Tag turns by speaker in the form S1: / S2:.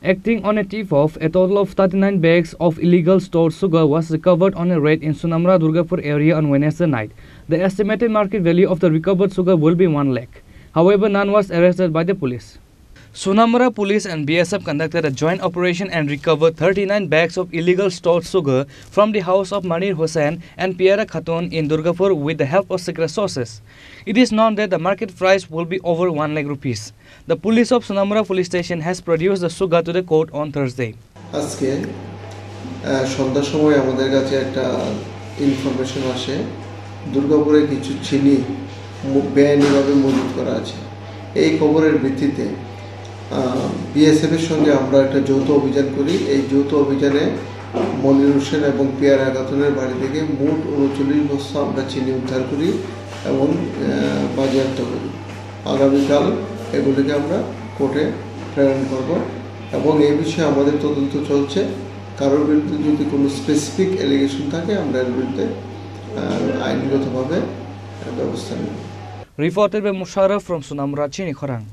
S1: Acting on a tip-off, a total of 39 bags of illegal stored sugar was recovered on a raid in Sunamra Durgapur area on Wednesday night. The estimated market value of the recovered sugar will be 1 lakh. However, none was arrested by the police. Sunamra police and BSF conducted a joint operation and recovered 39 bags of illegal stored sugar from the house of Manir Hussain and Piara Khatun in Durgapur with the help of secret sources. It is known that the market price will be over 1 lakh rupees. The police of Sunamra police station has produced the sugar to the court on Thursday.
S2: আজকে সন্ধ্যার সময় আমাদের কাছে একটা information আসে দুর্গাপুরে কিছু চিনি বেআইনিভাবে মজুত করা আছে। এই খবরের ভিত্তিতে বিএসএফ এর সঙ্গে আমরা একটা যৌথ অভিযান করি। এই যৌথ অভিযানে মনির হোসেন এবং পিয়ারা খাতুনের বাড়ি থেকে মোট ৩৯ বস্তা আমরা চিনি উদ্ধার করি এবং বাজেয়াপ্ত করি। আগামীকাল এগুলিকে আমরা কোর্টে প্রেরণ করব এবং এই বিষয়ে আমাদের তদন্ত চলছে। কারোর বিরুদ্ধে যদি কোনো স্পেসিফিক অ্যালিগেশন থাকে আমরা এর বিরুদ্ধে আইনগতভাবে ব্যবস্থা নেব।
S1: Reported by Musharraf from Sunamra, Chini Khorang.